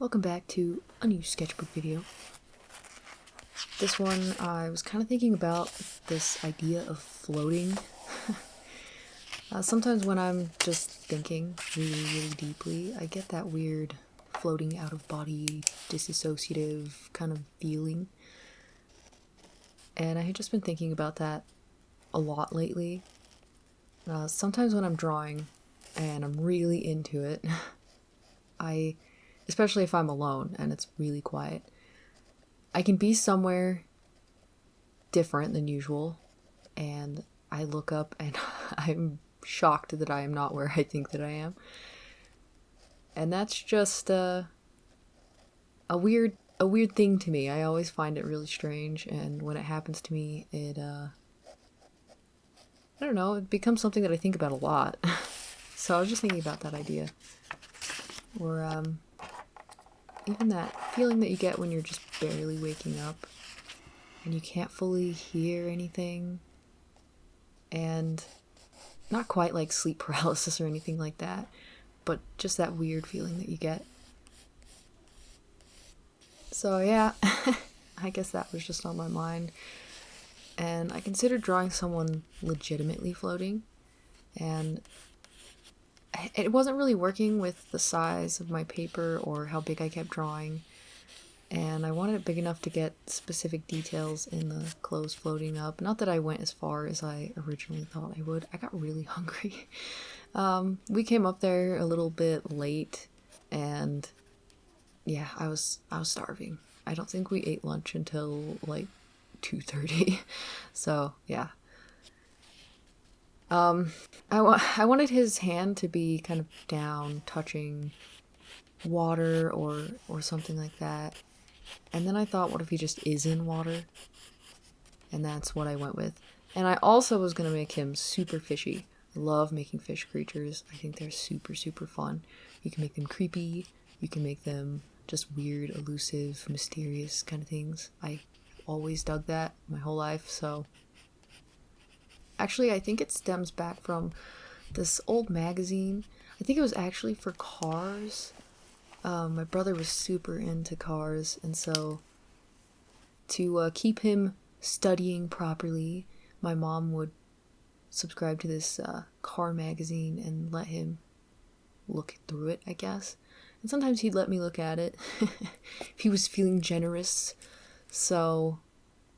Welcome back to a new sketchbook video. This one, I was kind of thinking about this idea of floating. Sometimes when I'm just thinking really, really deeply, I get that weird floating out of body, disassociative kind of feeling. And I had just been thinking about that a lot lately. Sometimes when I'm drawing and I'm really into it, especially if I'm alone and it's really quiet, I can be somewhere different than usual, and I look up and I'm shocked that I am not where I think that I am. And that's just a weird thing to me. I always find it really strange, and when it happens to me, I don't know, it becomes something that I think about a lot. So I was just thinking about that idea. Or even that feeling that you get when you're just barely waking up and you can't fully hear anything, and not quite like sleep paralysis or anything like that, but just that weird feeling that you get. So yeah, I guess that was just on my mind, and I considered drawing someone legitimately floating, and it wasn't really working with the size of my paper or how big I kept drawing, and I wanted it big enough to get specific details in the clothes floating up. Not that I went as far as I originally thought I would. I got really hungry. We came up there a little bit late, and yeah, I was starving. I don't think we ate lunch until like 2:30. So yeah. I wanted his hand to be kind of down, touching water or something like that. And then I thought, what if he just is in water? And that's what I went with. And I also was going to make him super fishy. I love making fish creatures. I think they're super, super fun. You can make them creepy. You can make them just weird, elusive, mysterious kind of things. I always dug that my whole life, so... Actually, I think it stems back from this old magazine. I think it was actually for cars. My brother was super into cars, and so to keep him studying properly, my mom would subscribe to this car magazine and let him look through it, I guess. And sometimes he'd let me look at it if he was feeling generous. So,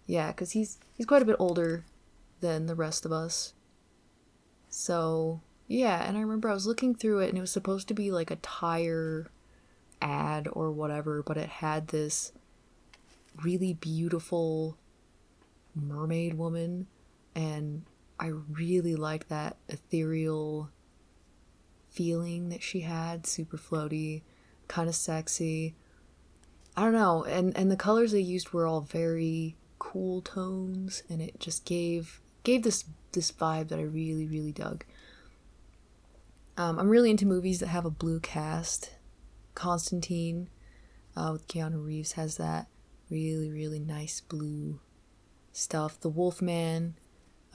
yeah, because he's quite a bit older than the rest of us. So, yeah, and I remember I was looking through it, and it was supposed to be like a tire ad or whatever, but it had this really beautiful mermaid woman, and I really liked that ethereal feeling that she had, super floaty, kind of sexy. I don't know, and the colors they used were all very cool tones, and it just gave this vibe that I really, really dug. I'm really into movies that have a blue cast. Constantine with Keanu Reeves has that really, really nice blue stuff. The Wolfman,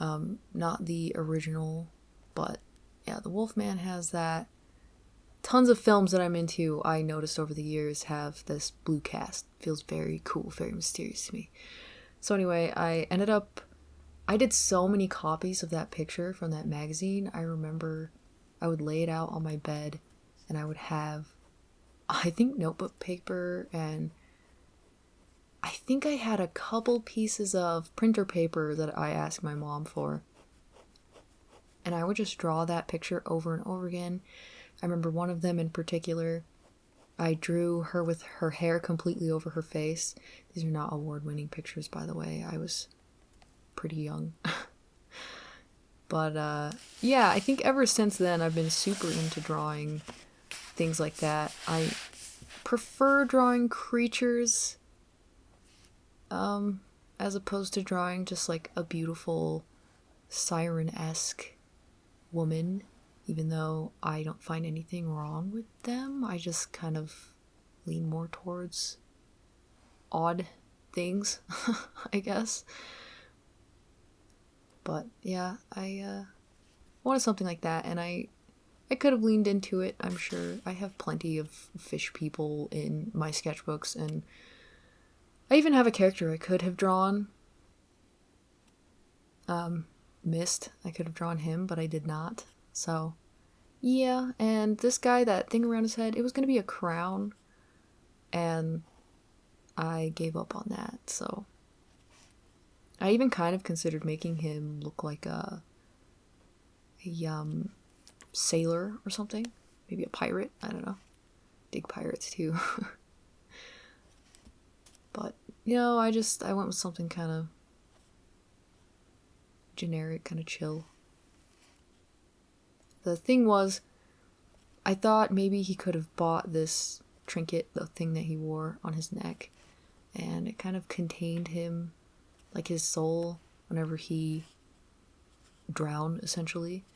not the original, but yeah, the Wolfman has that. Tons of films that I'm into, I noticed over the years, have this blue cast. Feels very cool, very mysterious to me. So anyway, I did so many copies of that picture from that magazine. I remember I would lay it out on my bed, and I would have, I think, notebook paper, and I think I had a couple pieces of printer paper that I asked my mom for. And I would just draw that picture over and over again. I remember one of them in particular, I drew her with her hair completely over her face. These are not award-winning pictures, by the way. I was pretty young. But yeah, I think ever since then I've been super into drawing things like that. I prefer drawing creatures as opposed to drawing just like a beautiful siren-esque woman, even though I don't find anything wrong with them. I just kind of lean more towards odd things, I guess. But yeah, I wanted something like that, and I I could have leaned into it, I'm sure. I have plenty of fish people in my sketchbooks, and I even have a character I could have drawn. Mist. I could have drawn him, but I did not. So, yeah. And this guy, that thing around his head, it was going to be a crown, and I gave up on that. So, I even kind of considered making him look like a sailor or something. Maybe a pirate. I don't know. Dig pirates too. But, I went with something kind of generic, kind of chill. The thing was, I thought maybe he could have bought this trinket, the thing that he wore on his neck, and it kind of contained him, like his soul, whenever he drowned, essentially.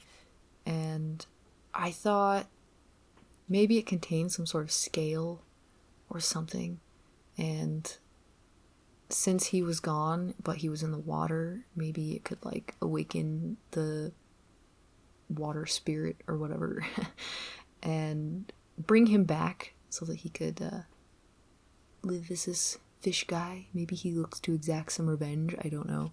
And I thought maybe it contained some sort of scale or something, and since he was gone, but he was in the water, maybe it could, like, awaken the water spirit or whatever and bring him back so that he could live as this fish guy. Maybe he looks to exact some revenge, I don't know.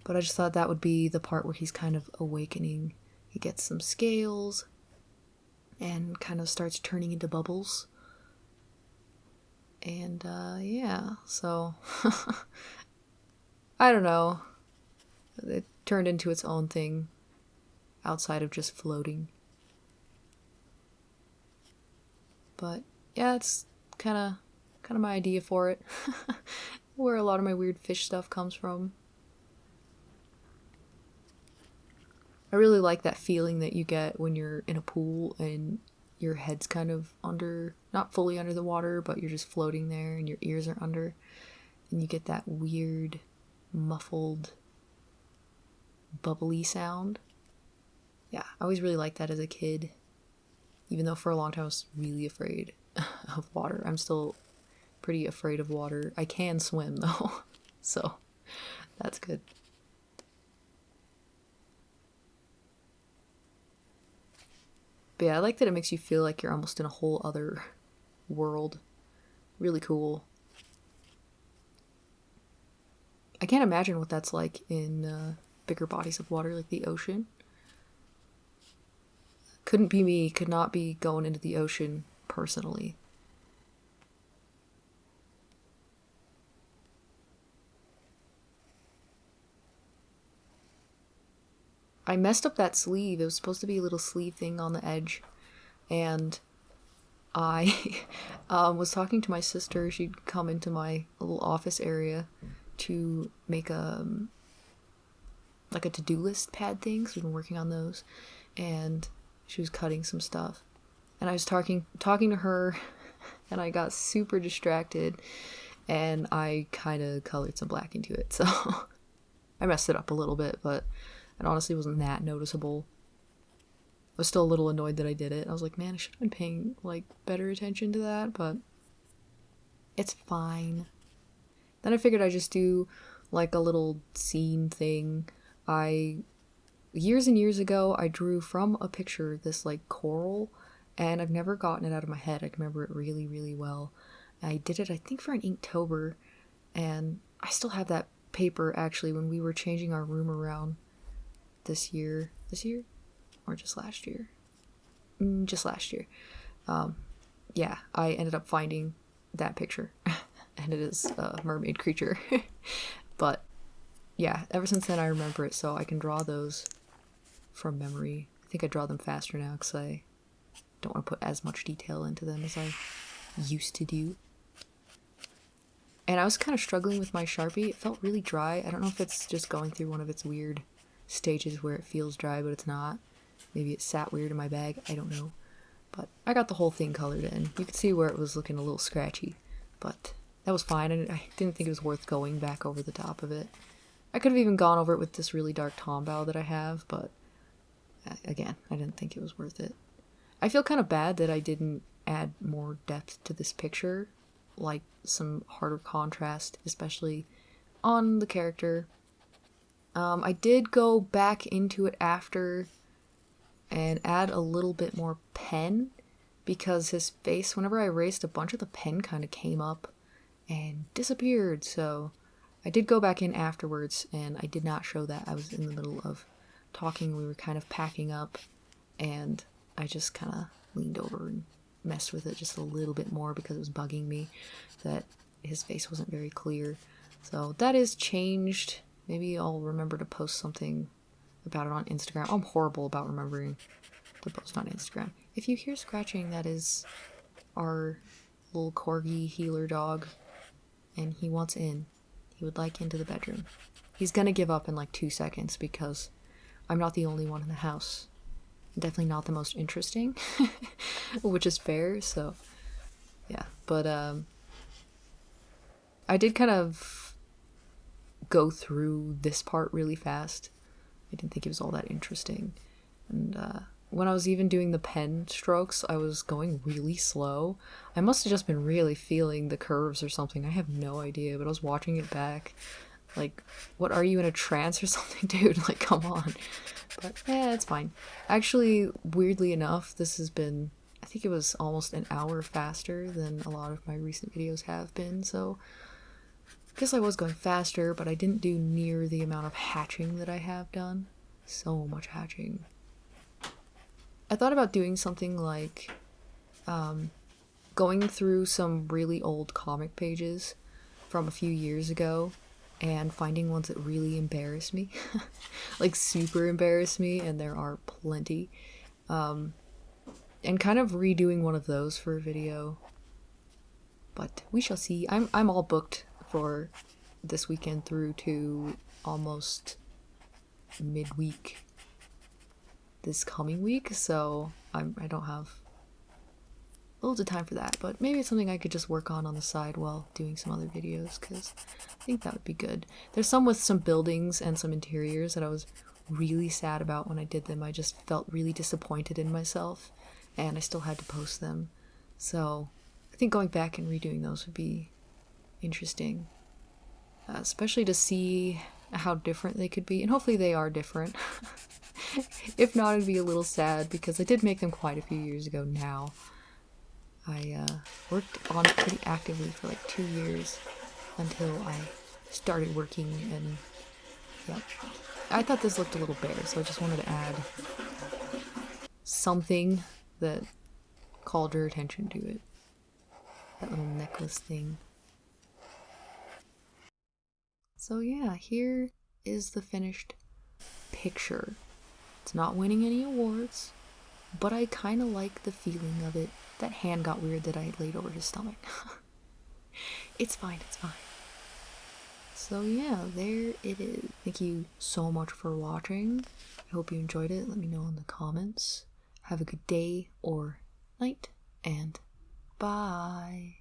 But I just thought that would be the part where he's kind of awakening. He gets some scales and kind of starts turning into bubbles. And, yeah, so, I don't know. It turned into its own thing outside of just floating. But, yeah, it's kind of my idea for it. Where a lot of my weird fish stuff comes from. I really like that feeling that you get when you're in a pool and your head's kind of under, not fully under the water, but you're just floating there and your ears are under, and you get that weird, muffled, bubbly sound. Yeah, I always really liked that as a kid, even though for a long time I was really afraid of water. I'm still pretty afraid of water. I can swim, though, so that's good. But yeah, I like that it makes you feel like you're almost in a whole other world. Really cool. I can't imagine what that's like in bigger bodies of water, like the ocean. Couldn't be me, could not be going into the ocean personally. I messed up that sleeve. It was supposed to be a little sleeve thing on the edge, and I was talking to my sister. She'd come into my little office area to make like a to-do list pad thing, so we've been working on those, and she was cutting some stuff, and I was talking to her, and I got super distracted, and I kind of colored some black into it, so I messed it up a little bit, but it honestly wasn't that noticeable. I was still a little annoyed that I did it. I was like, man, I should have been paying, like, better attention to that, but it's fine. Then I figured I'd just do, like, a little scene thing. Years and years ago, I drew from a picture this, like, coral, and I've never gotten it out of my head. I can remember it really, really well. I did it, I think, for an Inktober, and I still have that paper, actually, when we were changing our room around this year, or just last year? Just last year. Yeah, I ended up finding that picture, and it is a mermaid creature. But yeah, ever since then I remember it, so I can draw those from memory. I think I draw them faster now because I don't want to put as much detail into them as I used to do. And I was kind of struggling with my Sharpie. It felt really dry. I don't know if it's just going through one of its weird stages where it feels dry, but it's not. Maybe it sat weird in my bag. I don't know. But I got the whole thing colored in. You could see where it was looking a little scratchy, but that was fine, and I didn't think it was worth going back over the top of it. I could have even gone over it with this really dark Tombow that I have, but again, I didn't think it was worth it. I feel kind of bad that I didn't add more depth to this picture, like some harder contrast, especially on the character. I did go back into it after and add a little bit more pen, because his face, whenever I erased, a bunch of the pen kind of came up and disappeared. So I did go back in afterwards, and I did not show that. I was in the middle of talking. We were kind of packing up, and I just kind of leaned over and messed with it just a little bit more because it was bugging me that his face wasn't very clear. So that is changed. Maybe I'll remember to post something about it on Instagram. I'm horrible about remembering to post on Instagram. If you hear scratching, that is our little corgi healer dog, and he wants in. He would like into the bedroom. He's gonna give up in like 2 seconds because I'm not the only one in the house. I'm definitely not the most interesting, which is fair, so yeah. But I did kind of go through this part really fast. I didn't think it was all that interesting. And when I was even doing the pen strokes, I was going really slow. I must have just been really feeling the curves or something. I have no idea, but I was watching it back. Like, what, are you in a trance or something, dude? Like, come on. But yeah, it's fine. Actually, weirdly enough, this has been, I think it was almost an hour faster than a lot of my recent videos have been, so I guess I was going faster, but I didn't do near the amount of hatching that I have done. So much hatching. I thought about doing something like going through some really old comic pages from a few years ago and finding ones that really embarrass me. Like super embarrass me, and there are plenty. And kind of redoing one of those for a video. But we shall see. I'm all booked for this weekend through to almost midweek this coming week, so I don't have loads of time for that, but maybe it's something I could just work on the side while doing some other videos, because I think that would be good. There's some with some buildings and some interiors that I was really sad about when I did them. I just felt really disappointed in myself, and I still had to post them. So I think going back and redoing those would be interesting, especially to see how different they could be, and hopefully they are different. If not, it'd be a little sad because I did make them quite a few years ago now. I worked on it pretty actively for like 2 years until I started working, and yeah. I thought this looked a little bare, so I just wanted to add something that called your attention to it. That little necklace thing. So yeah, here is the finished picture. It's not winning any awards, but I kind of like the feeling of it. That hand got weird that I laid over his stomach. It's fine, it's fine. So yeah, there it is. Thank you so much for watching. I hope you enjoyed it. Let me know in the comments. Have a good day or night, and bye.